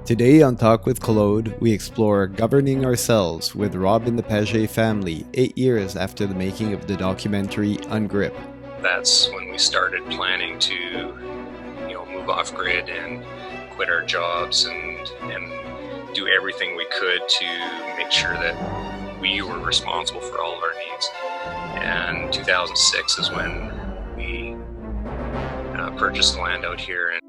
Today on Talk with Claude, we explore governing ourselves with Rob and the Pagé family 8 years after the making of the documentary Ungrip. That's when we started planning to, move off grid and quit our jobs and do everything we could to make sure that we were responsible for all of our needs. And 2006 is when we purchased the land out here. And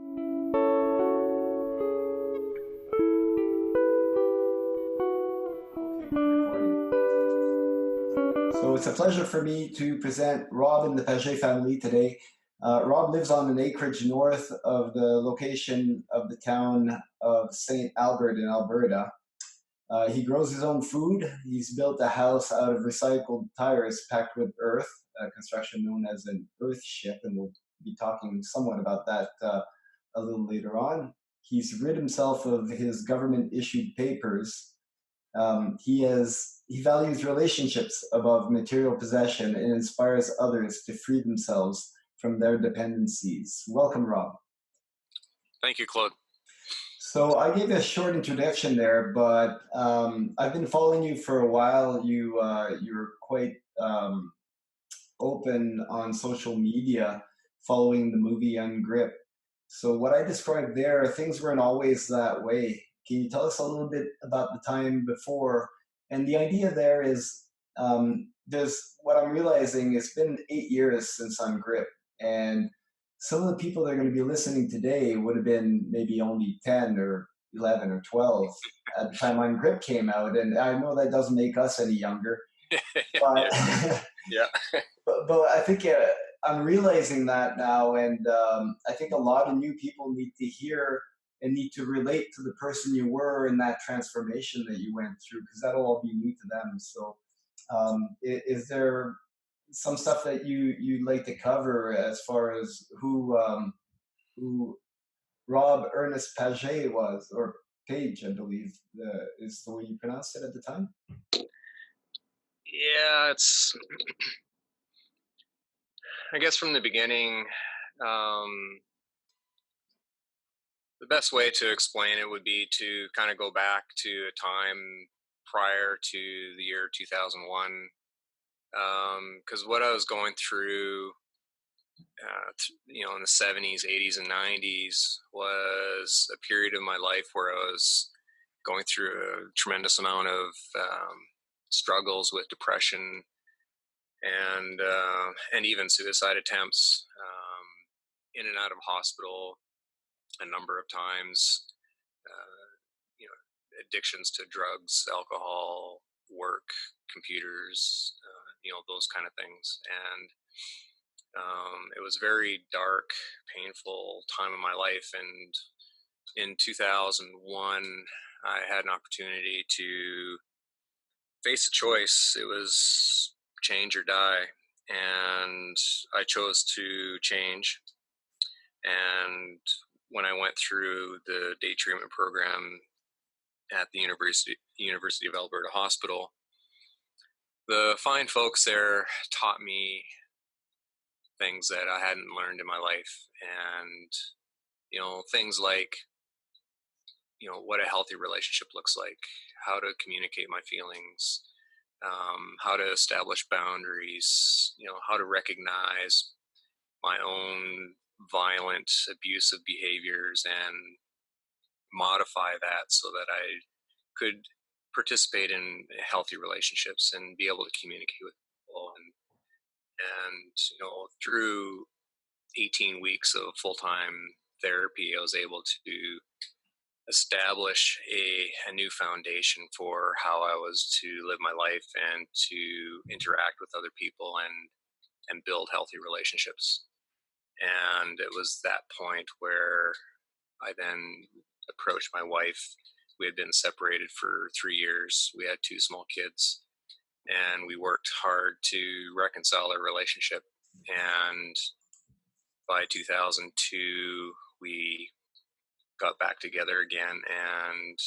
So it's a pleasure for me to present Rob and the Pagé family today. Rob lives on an acreage north of the location of the town of St. Albert in Alberta. He grows his own food. He's built a house out of recycled tires packed with earth, a construction known as an Earthship, and we'll be talking somewhat about that a little later on. He's rid himself of his government-issued papers. He values relationships above material possession and inspires others to free themselves from their dependencies. Welcome, Rob. Thank you, Claude. So I gave a short introduction there, but I've been following you for a while. You're quite open on social media following the movie Ungrip. So what I described there, things weren't always that way. Can you tell us a little bit about the time before? And the idea there is, there's what I'm realizing. It's been 8 years since Ungrip, and some of the people that are going to be listening today would have been maybe only 10 or 11 or 12 at the time Ungrip came out. And I know that doesn't make us any younger, but yeah. but I think I'm realizing that now, and I think a lot of new people need to hear and need to relate to the person you were in that transformation that you went through, because that'll all be new to them. So, is there some stuff that you'd like to cover as far as who Rob Ernest Pagé was, or Page, I believe, is the way you pronounced it at the time? Yeah, I guess from the beginning, the best way to explain it would be to kind of go back to a time prior to the year 2001, because what I was going through, in the 70s, 80s, and 90s was a period of my life where I was going through a tremendous amount of struggles with depression and even suicide attempts, in and out of hospital a number of times, addictions to drugs, alcohol, work, computers, those kind of things. And it was a very dark, painful time of my life. And in 2001, I had an opportunity to face a choice. It was change or die. And I chose to change. And when I went through the day treatment program at the University of Alberta Hospital, the fine folks there taught me things that I hadn't learned in my life. And, things like, what a healthy relationship looks like, how to communicate my feelings, how to establish boundaries, how to recognize my own violent, abusive behaviors and modify that so that I could participate in healthy relationships and be able to communicate with people. And through 18 weeks of full-time therapy, I was able to establish a new foundation for how I was to live my life and to interact with other people and build healthy relationships. And it was that point where I then approached my wife. We had been separated for 3 years. We had 2 small kids, and we worked hard to reconcile our relationship. And by 2002, we got back together again and,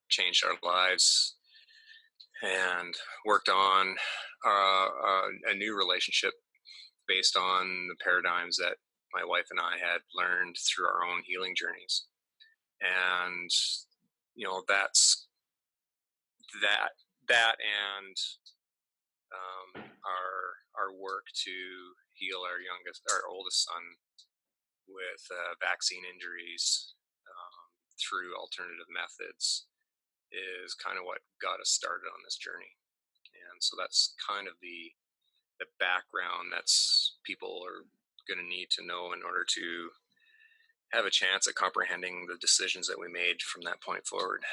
changed our lives and worked on a new relationship based on the paradigms that my wife and I had learned through our own healing journeys. And, that's that and our work to heal our oldest son with vaccine injuries through alternative methods is kind of what got us started on this journey. And so that's kind of the background that's people are going to need to know in order to have a chance at comprehending the decisions that we made from that point forward.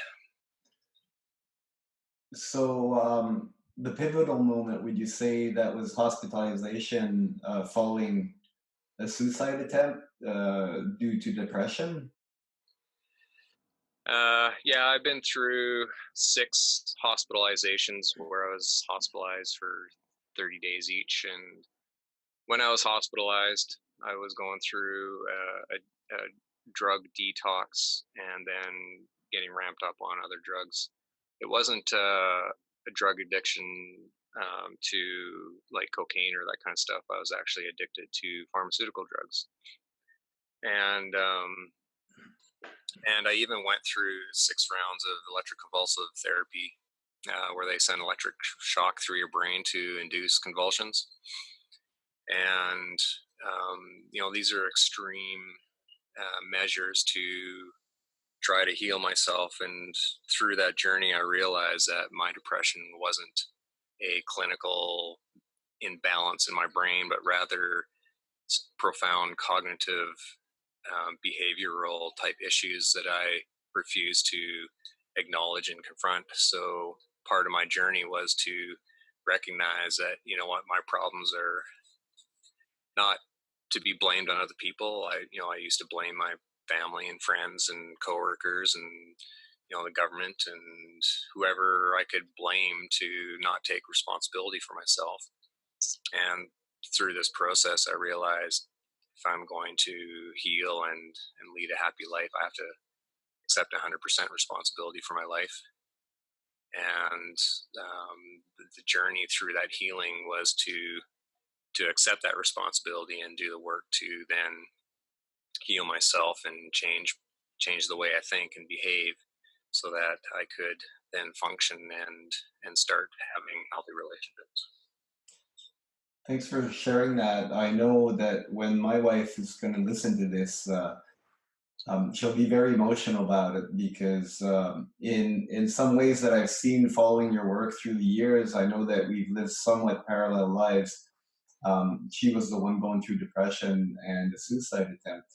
So the pivotal moment, would you say that was hospitalization following a suicide attempt due to depression? Yeah, I've been through 6 hospitalizations where I was hospitalized for 30 days each. And when I was hospitalized, I was going through a drug detox and then getting ramped up on other drugs. It wasn't a drug addiction to like cocaine or that kind of stuff. I was actually addicted to pharmaceutical drugs. And I even went through 6 rounds of electroconvulsive therapy, where they send electric shock through your brain to induce convulsions. And these are extreme measures to try to heal myself. And through that journey, I realized that my depression wasn't a clinical imbalance in my brain, but rather profound cognitive behavioral type issues that I refuse to acknowledge and confront. So part of my journey was to recognize that, my problems are not to be blamed on other people. I used to blame my family and friends and coworkers and, the government and whoever I could blame to not take responsibility for myself. And through this process, I realized if I'm going to heal and lead a happy life, I have to accept 100% responsibility for my life. And the journey through that healing was to accept that responsibility and do the work to then heal myself and change the way I think and behave, so that I could then function and start having healthy relationships. Thanks for sharing that. I know that when my wife is going to listen to this, she'll be very emotional about it because in some ways that I've seen following your work through the years, I know that we've lived somewhat parallel lives. She was the one going through depression and a suicide attempt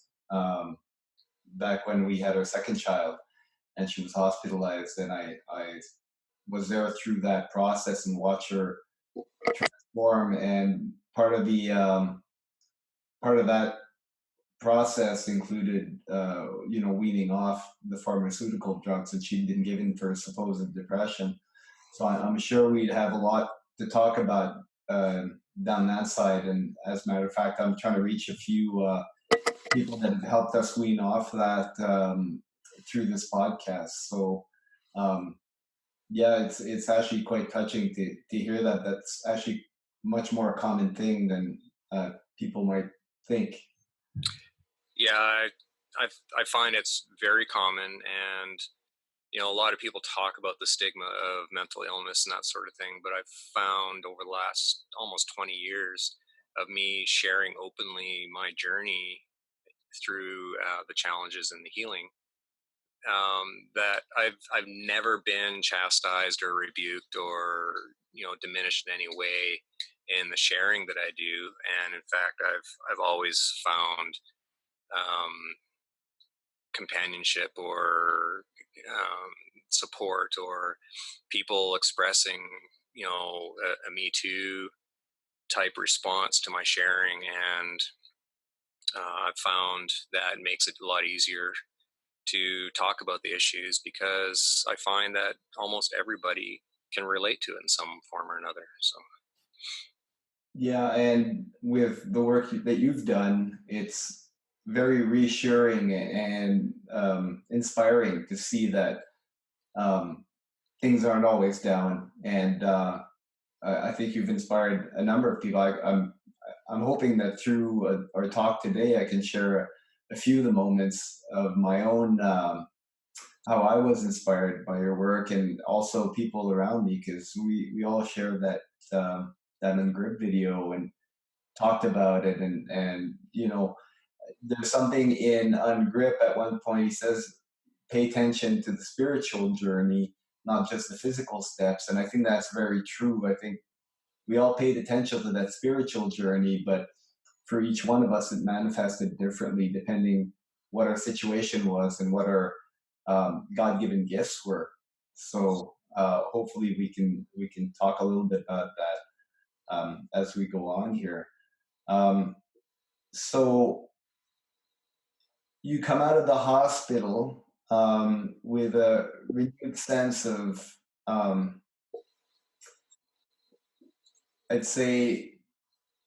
back when we had our second child, and she was hospitalized, and I was there through that process and watched her transform. And part of that process included, weaning off the pharmaceutical drugs that she'd been given for supposed depression. So I'm sure we'd have a lot to talk about down that side. And as a matter of fact, I'm trying to reach a few people that have helped us wean off that through this podcast. So yeah, it's actually quite touching to hear that. That's actually much more a common thing than people might think. Yeah, I find it's very common, and a lot of people talk about the stigma of mental illness and that sort of thing. But I've found over the last almost 20 years of me sharing openly my journey through the challenges and the healing, that I've never been chastised or rebuked or diminished in any way in the sharing that I do. And in fact, I've always found companionship or support, or people expressing a Me Too type response to my sharing. And I've found that makes it a lot easier to talk about the issues, because I find that almost everybody can relate to it in some form or another. So Yeah, and with the work that you've done, it's very reassuring and inspiring to see that um, things aren't always down. And I think you've inspired a number of people. I'm hoping that through our talk today, I can share a few of the moments of my own, how I was inspired by your work, and also people around me, because we all share that Ungrip video and talked about it, and there's something in Ungrip at one point. He says, pay attention to the spiritual journey, not just the physical steps. And I think that's very true. I think we all paid attention to that spiritual journey, but for each one of us, it manifested differently depending what our situation was and what our God-given gifts were. So hopefully we can talk a little bit about that as we go on here. So you come out of the hospital with a renewed sense of, um, I'd say,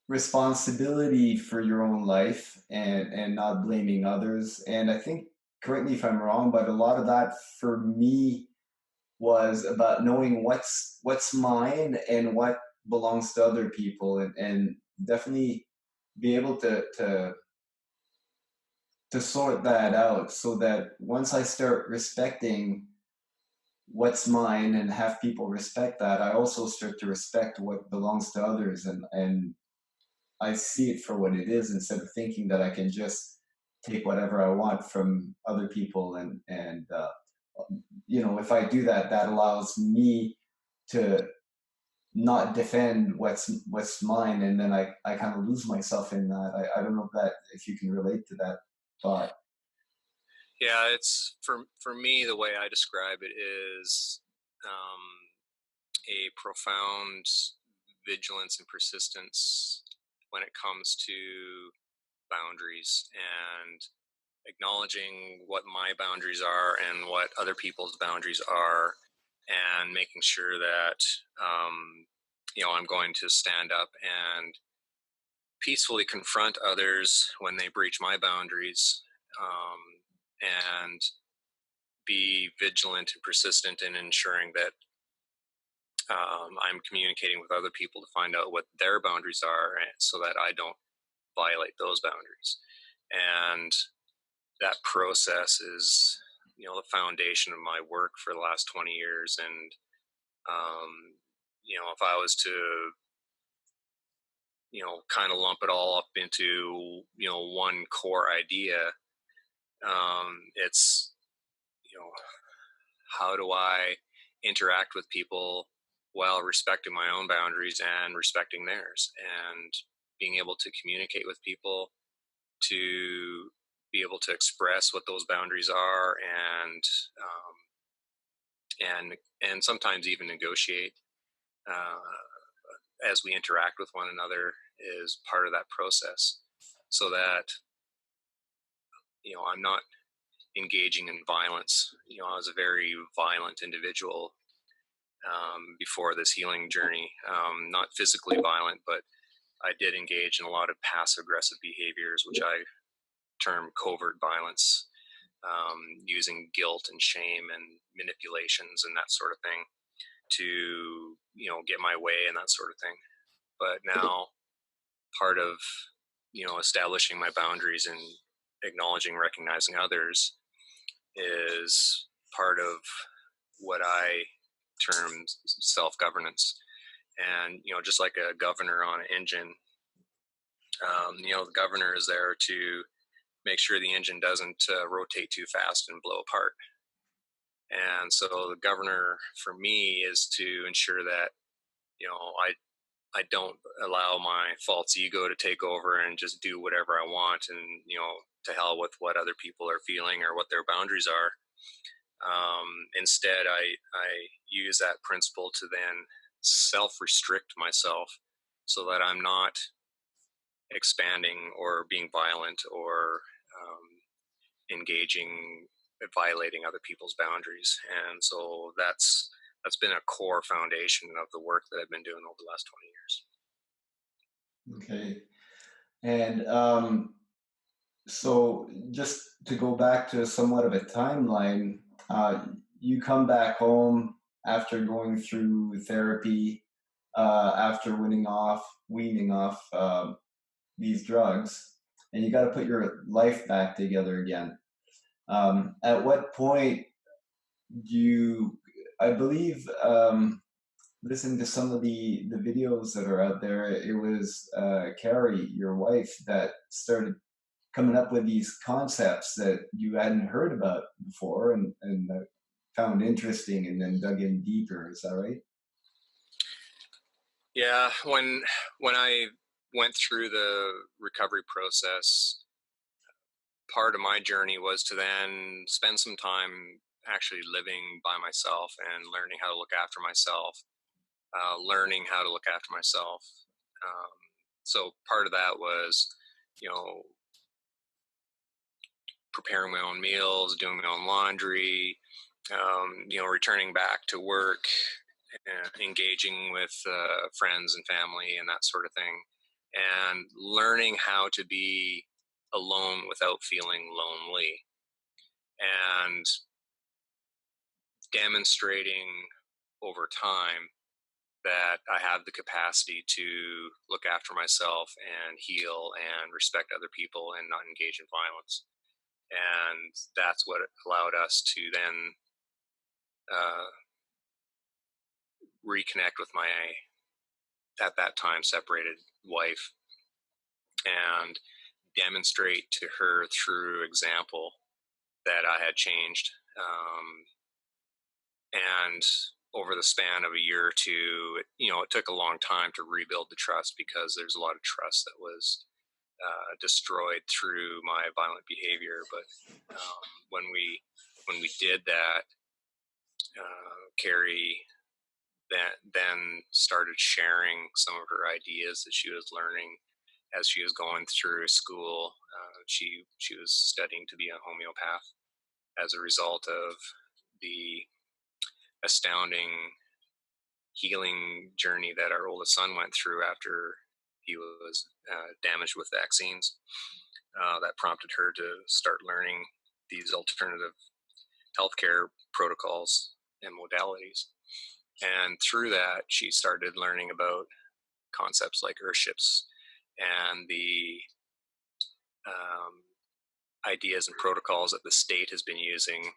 responsibility for your own life, and not blaming others. And I think, correct me if I'm wrong, but a lot of that for me was about knowing what's mine and what belongs to other people, and definitely be able to sort that out, so that once I start respecting what's mine and have people respect that, I also start to respect what belongs to others, and I see it for what it is, instead of thinking that I can just take whatever I want from other people. And if I do that, that allows me to not defend what's mine, and then I kind of lose myself in that. I don't know if you can relate to that thought. Yeah, it's for me, the way I describe it is a profound vigilance and persistence when it comes to boundaries, and acknowledging what my boundaries are and what other people's boundaries are, and making sure that I'm going to stand up and peacefully confront others when they breach my boundaries, and be vigilant and persistent in ensuring that I'm communicating with other people to find out what their boundaries are, so that I don't violate those boundaries. And that process is, the foundation of my work for the last 20 years. And, if I was to, kind of lump it all up into, one core idea, it's, how do I interact with people while respecting my own boundaries and respecting theirs, and being able to communicate with people, to be able to express what those boundaries are, and sometimes even negotiate as we interact with one another, is part of that process, so that I'm not engaging in violence. I was a very violent individual before this healing journey. Not physically violent, but I did engage in a lot of passive aggressive behaviors, which I term covert violence, using guilt and shame and manipulations and that sort of thing to get my way and that sort of thing. But now, part of establishing my boundaries and acknowledging, recognizing others, is part of what I term self-governance. And just like a governor on an engine, the governor is there to make sure the engine doesn't rotate too fast and blow apart. And so the governor for me is to ensure that I don't allow my false ego to take over and just do whatever I want, and to hell with what other people are feeling or what their boundaries are. Instead, I use that principle to then self-restrict myself, so that I'm not expanding or being violent or engaging, violating other people's boundaries. And so that's been a core foundation of the work that I've been doing over the last 20 Okay. years. And so just to go back to somewhat of a timeline, you come back home after going through therapy, after weaning off these drugs, and you got to put your life back together again. At what point do you, I believe, listen to some of the videos that are out there. It was Carrie, your wife, that started coming up with these concepts that you hadn't heard about before, and found interesting, and then dug in deeper. Is that right? Yeah, when I went through the recovery process, part of my journey was to then spend some time actually living by myself and learning how to look after myself, learning how to look after myself. Um, so part of that was, you know, preparing my own meals, doing my own laundry, returning back to work, engaging with friends and family and that sort of thing, and learning how to be alone without feeling lonely, and demonstrating over time that I have the capacity to look after myself and heal and respect other people and not engage in violence. And that's what allowed us to then uh, reconnect with my, at that time, separated wife, and demonstrate to her through example that I had changed. And over the span of a year or two, it took a long time to rebuild the trust, because there's a lot of trust that was destroyed through my violent behavior. But when we did that, Carrie then started sharing some of her ideas that she was learning as she was going through school. She was studying to be a homeopath as a result of the astounding healing journey that our oldest son went through after he was damaged with vaccines. That prompted her to start learning these alternative healthcare protocols and modalities. And through that, she started learning about concepts like Earthships and the ideas and protocols that the state has been using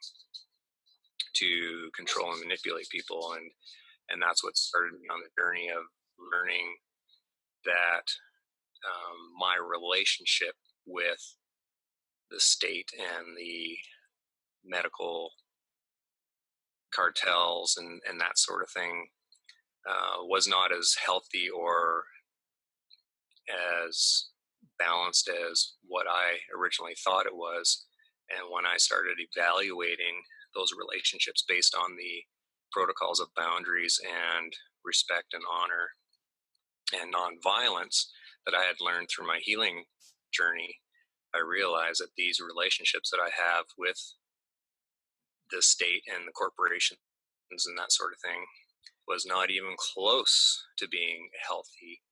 to control and manipulate people. And that's what started me on the journey of learning that my relationship with the state and the medical cartels and that sort of thing was not as healthy or as balanced as what I originally thought it was. And when I started evaluating those relationships based on the protocols of boundaries and respect and honor and nonviolence that I had learned through my healing journey, I realized that these relationships that I have with the state and the corporations and that sort of thing was not even close to being healthy,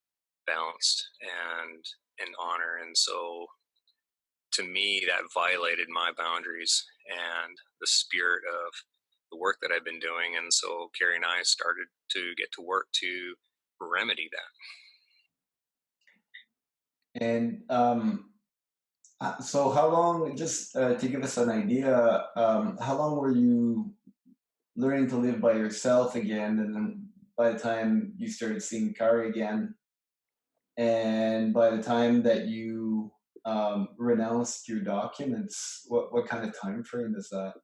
balanced, and in honor. And so to me, that violated my boundaries and the spirit of the work that I've been doing. And so Carrie and I started to get to work to remedy that. And so, how long? Just to give us an idea, how long were you learning to live by yourself again, and then by the time you started seeing Kari again, and by the time that you renounced your documents, what kind of time frame is that?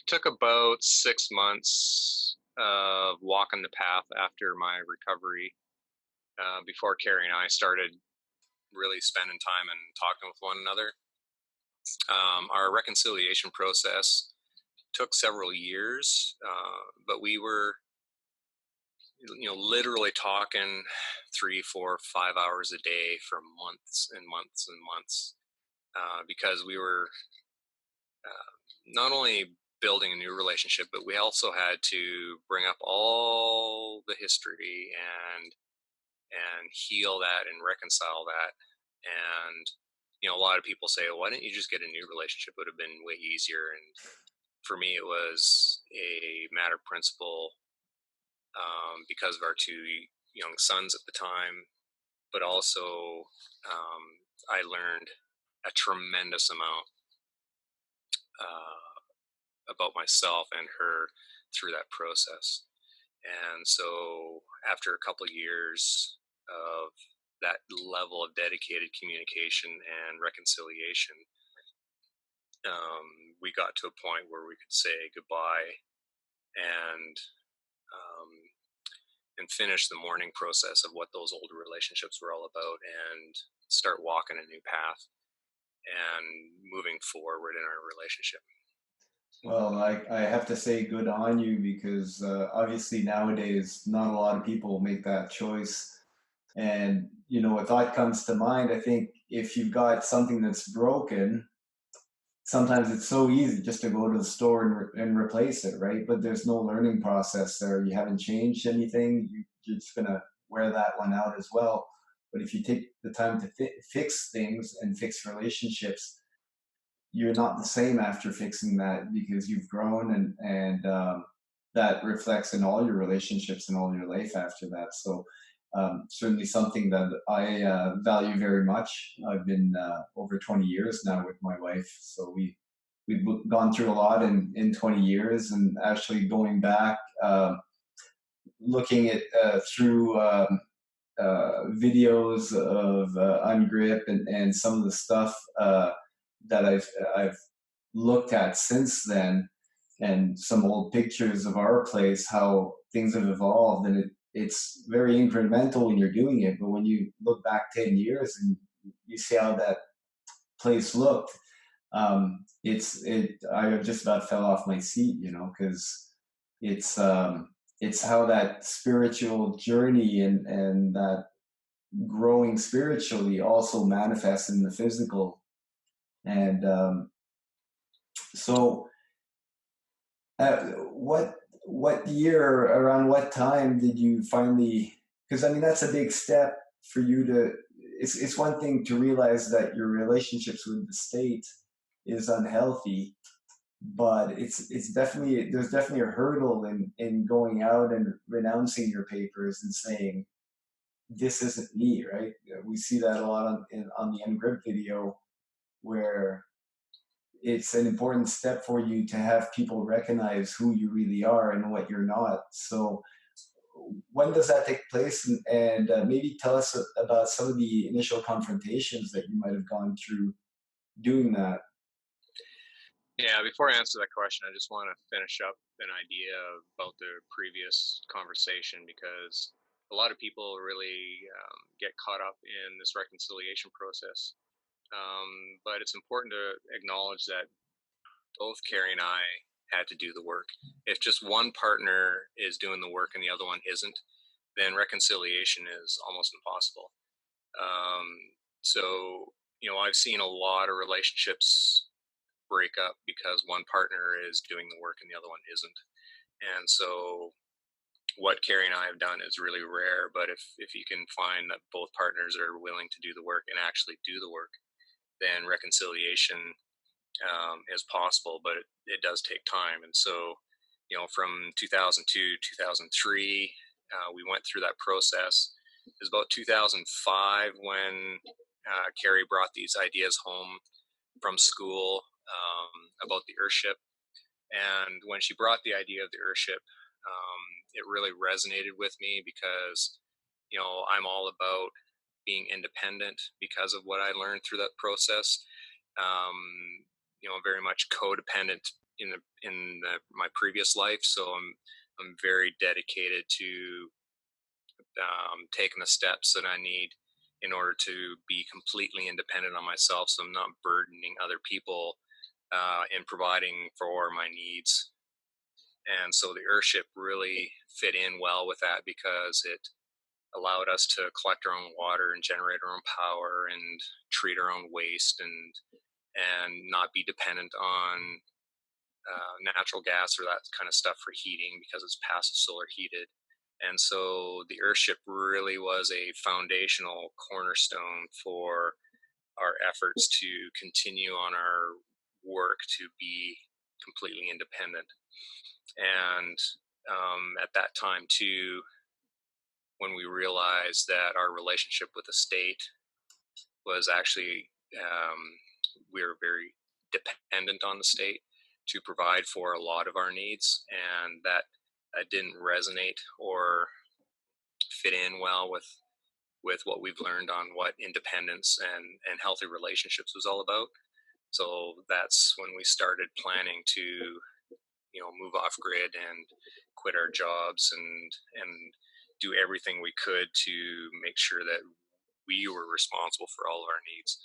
Took about 6 months of walking the path after my recovery before Carrie and I started really spending time and talking with one another. Our reconciliation process took several years, but we were, literally talking 3, 4, 5 hours a day for months and months and months, because we were not only building a new relationship, but we also had to bring up all the history and heal that and reconcile that. And a lot of people say, well, why didn't you just get a new relationship? It would have been way easier. And for me, it was a matter of principle, because of our two young sons at the time. but also I learned a tremendous amount about myself and her through that process. And so after a couple of years of that level of dedicated communication and reconciliation, we got to a point where we could say goodbye and um, finish the mourning process of what those old relationships were all about and start walking a new path and moving forward in our relationship. Well, I have to say good on you because obviously nowadays not a lot of people make that choice. And, you know, a thought comes to mind. I think if you've got something that's broken, sometimes it's so easy just to go to the store and replace it, right? But there's no learning process there. You haven't changed anything. You're just going to wear that one out as well. But if you take the time to fix things and fix relationships, you're not the same after fixing that because you've grown and that reflects in all your relationships and all your life after that. So certainly something that I value very much. I've been over 20 years now with my wife, so we've gone through a lot in 20 years, and actually going back, looking at through videos of Ungrip and some of the stuff that I've looked at since then, and some old pictures of our place, how things have evolved, and it's very incremental when you're doing it. But when you look back 10 years and you see how that place looked, I just about fell off my seat, you know, because it's it's how that spiritual journey and that growing spiritually also manifests in the physical. And so what year, around what time did you finally, because I mean that's a big step for you to, it's one thing to realize that your relationships with the state is unhealthy, but it's definitely, there's definitely a hurdle in going out and renouncing your papers and saying this isn't me, right? We see that a lot on the Ungrip video, where it's an important step for you to have people recognize who you really are and what you're not. So when does that take place? And maybe tell us about some of the initial confrontations that you might have gone through doing that. Yeah, before I answer that question, I just want to finish up an idea about the previous conversation, because a lot of people really get caught up in this reconciliation process. But it's important to acknowledge that both Carrie and I had to do the work. If just one partner is doing the work and the other one isn't, then reconciliation is almost impossible. Um, so, I've seen a lot of relationships break up because one partner is doing the work and the other one isn't. And so, what Carrie and I have done is really rare. But if you can find that both partners are willing to do the work and actually do the work, then reconciliation is possible, but it does take time. And so, from 2002, 2003, we went through that process. It was about 2005 when Carrie brought these ideas home from school about the Earthship. And when she brought the idea of the Earthship, it really resonated with me because, I'm all about being independent because of what I learned through that process. Um, very much codependent my previous life, so I'm very dedicated to taking the steps that I need in order to be completely independent on myself, so I'm not burdening other people in providing for my needs. And so the Earthship really fit in well with that because it allowed us to collect our own water and generate our own power and treat our own waste and not be dependent on natural gas or that kind of stuff for heating because it's passive solar heated. And so the Earthship really was a foundational cornerstone for our efforts to continue on our work to be completely independent. And at that time too, when we realized that our relationship with the state was actually, we were very dependent on the state to provide for a lot of our needs, and that didn't resonate or fit in well with what we've learned on what independence and healthy relationships was all about. So that's when we started planning to, move off grid and quit our jobs and do everything we could to make sure that we were responsible for all of our needs.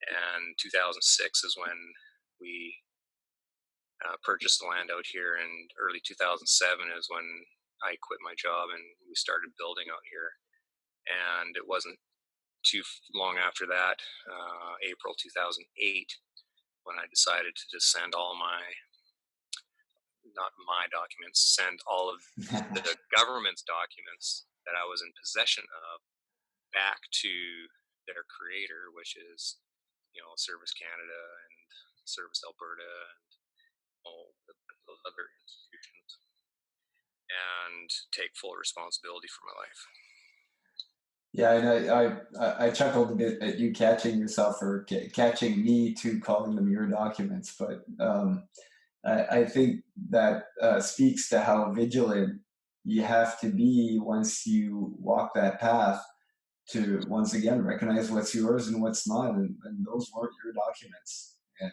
And 2006 is when we purchased the land out here, and early 2007 is when I quit my job and we started building out here. And it wasn't too long after that, April 2008, when I decided to just send all my, not my documents, send all of the government's documents that I was in possession of back to their creator, which is, Service Canada and Service Alberta and all those other institutions, and take full responsibility for my life. Yeah, and I chuckled a bit at you catching yourself or catching me to calling them your documents, but I think that speaks to how vigilant you have to be once you walk that path to once again recognize what's yours and what's not, and those weren't your documents. And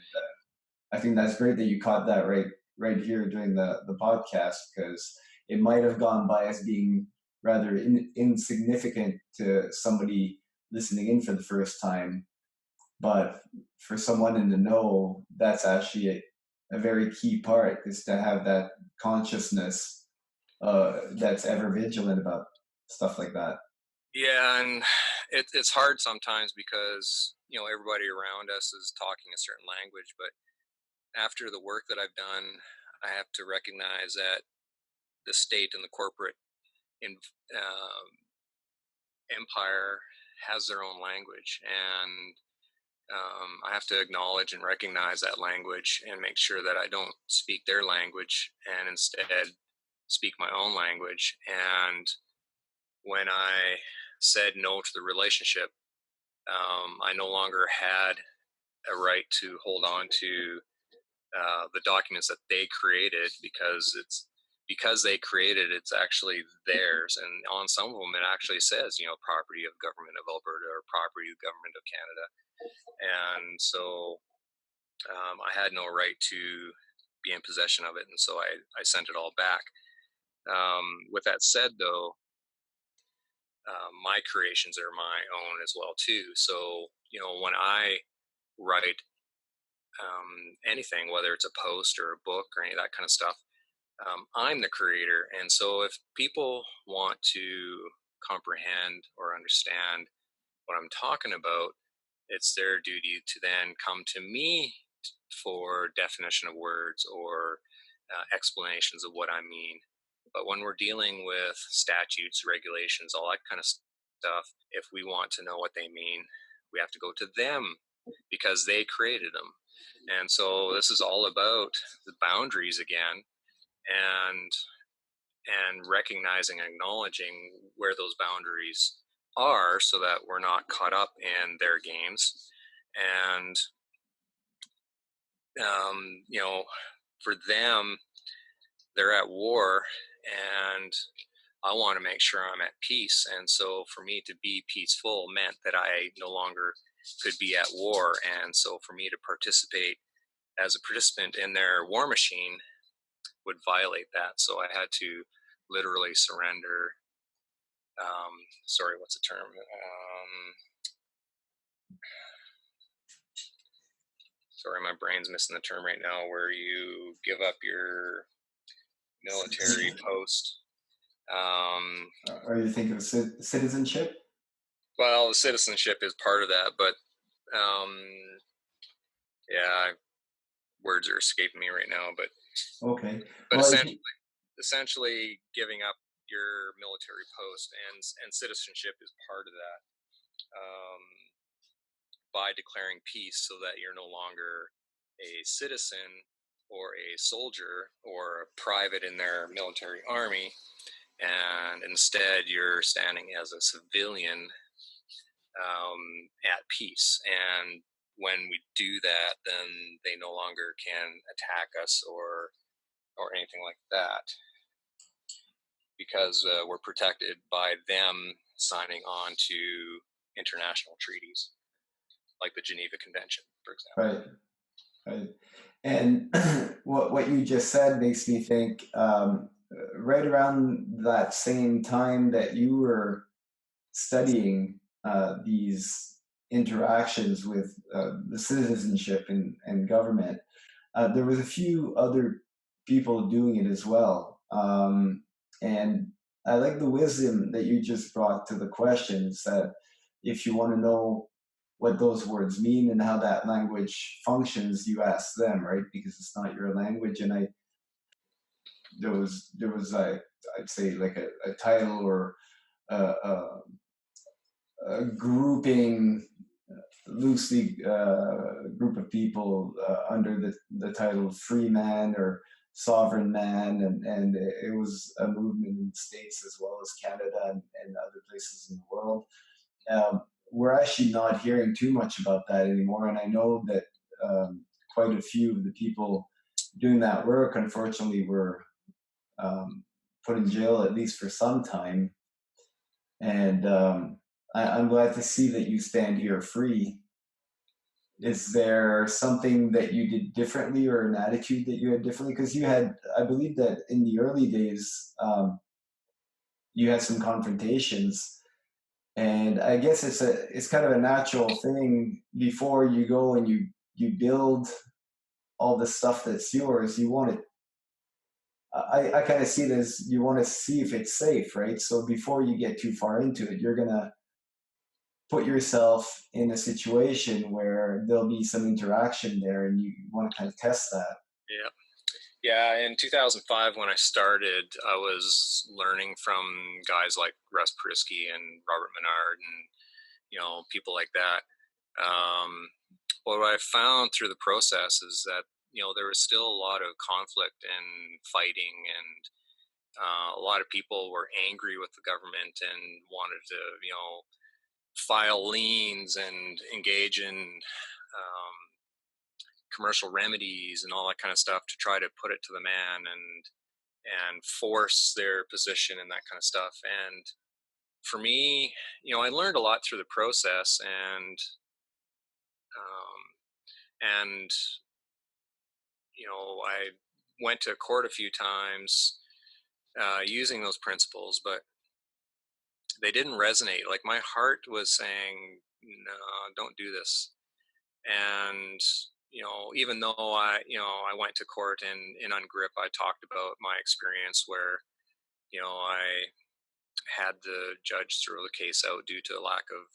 I think that's great that you caught that right here during the podcast, because it might have gone by as being rather insignificant to somebody listening in for the first time, but for someone in the know, that's actually a very key part, is to have that consciousness that's ever vigilant about stuff like that. Yeah, and it's hard sometimes because everybody around us is talking a certain language, but after the work that I've done, I have to recognize that the state and the corporate in, um, empire has their own language, and I have to acknowledge and recognize that language and make sure that I don't speak their language and instead speak my own language. And when I said no to the relationship, I no longer had a right to hold on to the documents that they created, because they created it's actually theirs, and on some of them it actually says property of government of Alberta or property of government of Canada. And so I had no right to be in possession of it, and so I sent it all back. With that said, though, my creations are my own as well too. So when I write anything, whether it's a post or a book or any of that kind of stuff, I'm the creator. And so if people want to comprehend or understand what I'm talking about, it's their duty to then come to me for definition of words or explanations of what I mean. But when we're dealing with statutes, regulations, all that kind of stuff, if we want to know what they mean, we have to go to them because they created them. And so this is all about the boundaries again, and recognizing, acknowledging where those boundaries are so that we're not caught up in their games. And for them, they're at war, and I want to make sure I'm at peace. And so for me to be peaceful meant that I no longer could be at war. And so for me to participate as a participant in their war machine would violate that. So I had to literally surrender. Sorry, what's the term? Sorry, my brain's missing the term right now, where you give up your military post. Are you thinking of citizenship? Well, the citizenship is part of that, but yeah, words are escaping me right now. But Okay. but Well, essentially, giving up your military post and citizenship is part of that. By declaring peace, so that you're no longer a citizen or a soldier or a private in their military army, and instead you're standing as a civilian at peace. And when we do that, then they no longer can attack us or anything like that, because we're protected by them signing on to international treaties like the Geneva Convention, for example. Right. Right. And what you just said makes me think, right around that same time that you were studying these interactions with the citizenship and government, there was a few other people doing it as well. And I like the wisdom that you just brought to the questions, that if you want to know what those words mean and how that language functions, you ask them, right? Because it's not your language. And there was I'd say like a title or a, a grouping, loosely group of people under the title free man or sovereign man, and it was a movement in the States as well as Canada and other places in the world. We're actually not hearing too much about that anymore, and I know that quite a few of the people doing that work, unfortunately, were put in jail at least for some time. And I'm glad to see that you stand here free. Is there something that you did differently or an attitude that you had differently? Because you had, I believe that in the early days, you had some confrontations, and I guess it's kind of a natural thing before you go and you build all the stuff that's yours. You want to, I kind of see it as you want to see if it's safe, right? So before you get too far into it, you're gonna put yourself in a situation where there'll be some interaction there, and you want to kind of test that. Yeah. Yeah, in 2005 when I started, I was learning from guys like Russ Prisky and Robert Menard and people like that. Um, what I found through the process is that there was still a lot of conflict and fighting, and a lot of people were angry with the government and wanted to file liens and engage in commercial remedies and all that kind of stuff to try to put it to the man and force their position and that kind of stuff. And for me, I learned a lot through the process, and I went to court a few times using those principles, but they didn't resonate. Like my heart was saying, "No, don't do this." And even though I went to court and in Ungrip, I talked about my experience where I had the judge throw the case out due to a lack of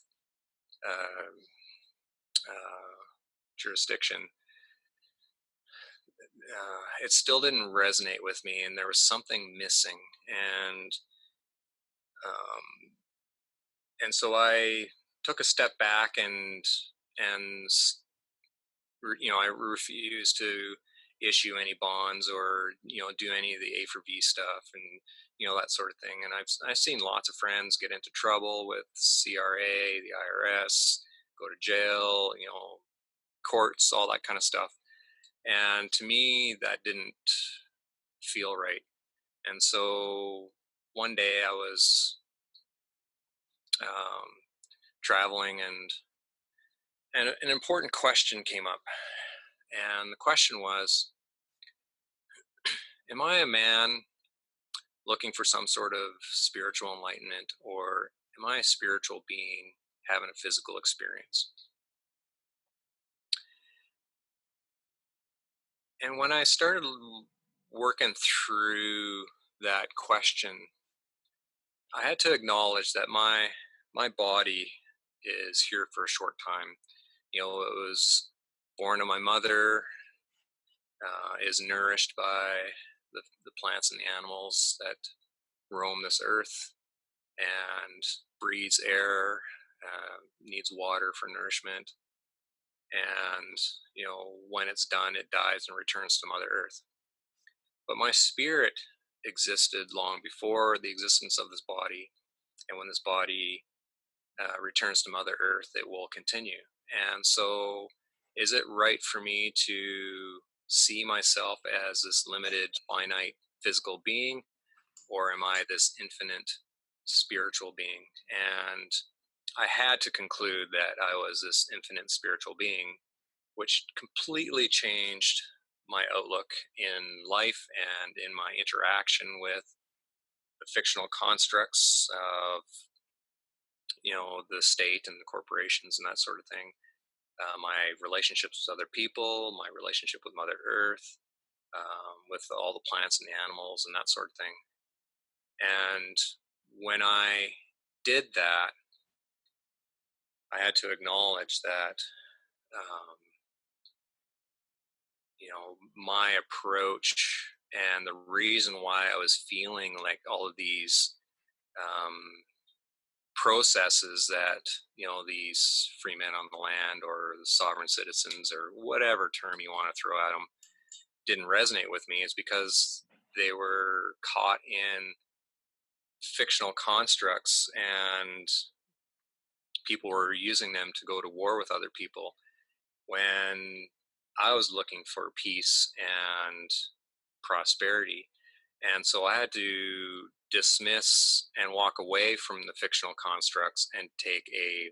uh, jurisdiction. It still didn't resonate with me, and there was something missing, and um, so I took a step back and I refused to issue any bonds or do any of the A for B stuff and that sort of thing. And I've seen lots of friends get into trouble with CRA, the IRS, go to jail, courts, all that kind of stuff. And to me, that didn't feel right. And so one day I was um, traveling, and an important question came up. And the question was, am I a man looking for some sort of spiritual enlightenment, or am I a spiritual being having a physical experience? And when I started working through that question, I had to acknowledge that my body is here for a short time. It was born of my mother, is nourished by the plants and the animals that roam this earth, and breathes air, needs water for nourishment, and when it's done, it dies and returns to Mother Earth. But my spirit existed long before the existence of this body, and when this body returns to Mother Earth, it will continue. And so, is it right for me to see myself as this limited, finite physical being, or am I this infinite spiritual being? And I had to conclude that I was this infinite spiritual being, which completely changed my outlook in life and in my interaction with the fictional constructs of the state and the corporations and that sort of thing. My relationships with other people, my relationship with Mother Earth, with all the plants and the animals and that sort of thing. And when I did that, I had to acknowledge that um, my approach and the reason why I was feeling like all of these um, processes that these free men on the land or the sovereign citizens or whatever term you want to throw at them didn't resonate with me is because they were caught in fictional constructs and people were using them to go to war with other people when I was looking for peace and prosperity. And so I had to dismiss and walk away from the fictional constructs and take a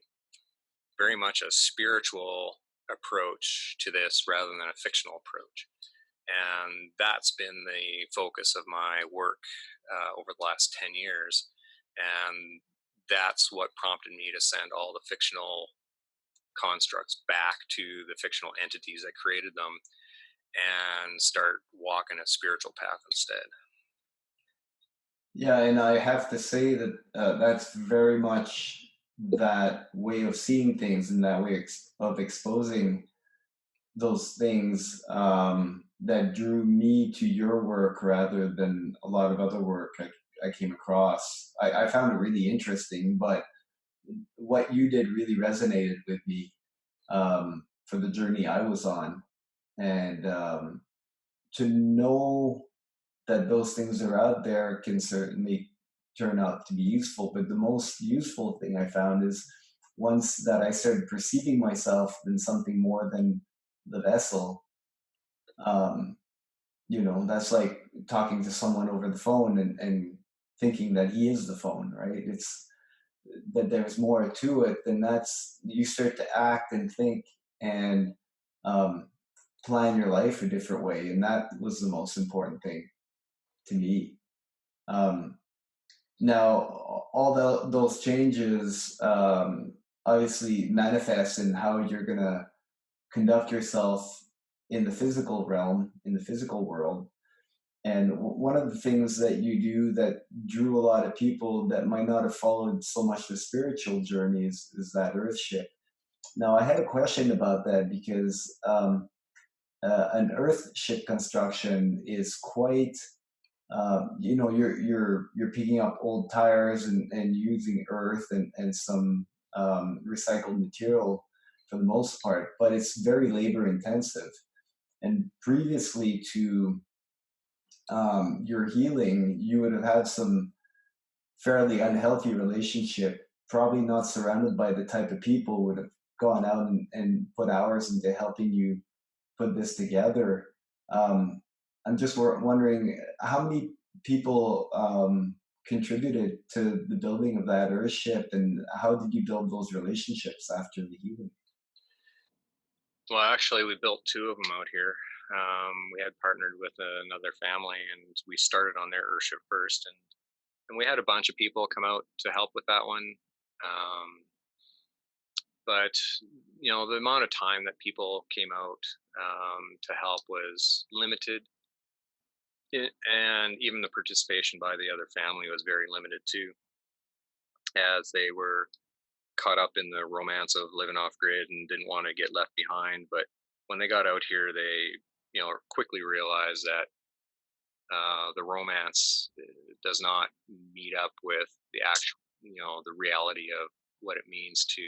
very much a spiritual approach to this rather than a fictional approach. And that's been the focus of my work over the last 10 years. And that's what prompted me to send all the fictional constructs back to the fictional entities that created them and start walking a spiritual path instead. Yeah, and I have to say that that's very much that way of seeing things and that way of exposing those things that drew me to your work rather than a lot of other work I came across. I found it really interesting, but what you did really resonated with me for the journey I was on. And to know that those things are out there can certainly turn out to be useful. But the most useful thing I found is once that I started perceiving myself in something more than the vessel, um, that's like talking to someone over the phone and thinking that he is the phone, right? It's that there's more to it, then that's you start to act and think and um, plan your life a different way, and that was the most important thing to me. Um, Now, all those changes obviously manifest in how you're gonna conduct yourself in the physical realm, in the physical world. And one of the things that you do that drew a lot of people that might not have followed so much the spiritual journeys is that Earthship. Now, I had a question about that because an Earthship construction is quite you're picking up old tires and using earth and some recycled material for the most part, but it's very labor intensive. And previously to your healing, you would have had some fairly unhealthy relationship, probably not surrounded by the type of people who would have gone out and put hours into helping you put this together. I'm just wondering how many people contributed to the building of that Earthship, and how did you build those relationships after the healing? Well, actually, we built two of them out here. We had partnered with another family, and we started on their Earthship first, and we had a bunch of people come out to help with that one. Um, but the amount of time that people came out to help was limited, and even the participation by the other family was very limited too, as they were caught up in the romance of living off grid and didn't want to get left behind. But when they got out here, they quickly realized that the romance does not meet up with the actual the reality of what it means to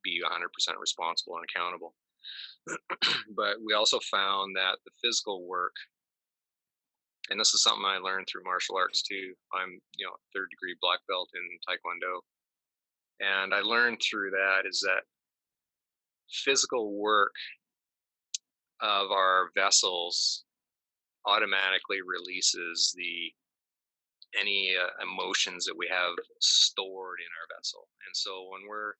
be 100% responsible and accountable. But we also found that the physical work And this is something I learned through martial arts too. I'm, third degree black belt in Taekwondo. And I learned through that is that physical work of our vessels automatically releases the any emotions that we have stored in our vessel. And so when we're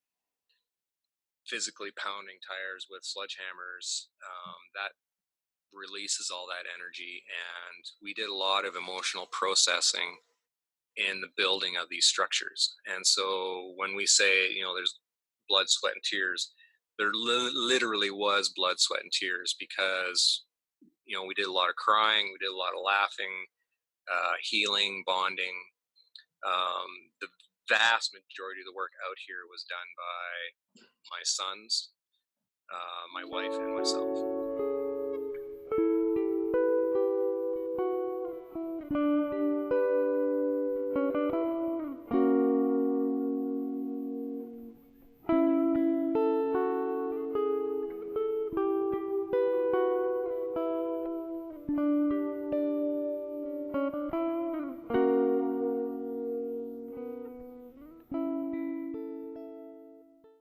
physically pounding tires with sledgehammers, that releases all that energy. And we did a lot of emotional processing in the building of these structures. And so when we say, there's blood, sweat, and tears, there literally was blood, sweat, and tears because, we did a lot of crying, we did a lot of laughing, healing, bonding. The vast majority of the work out here was done by my sons, my wife, and myself.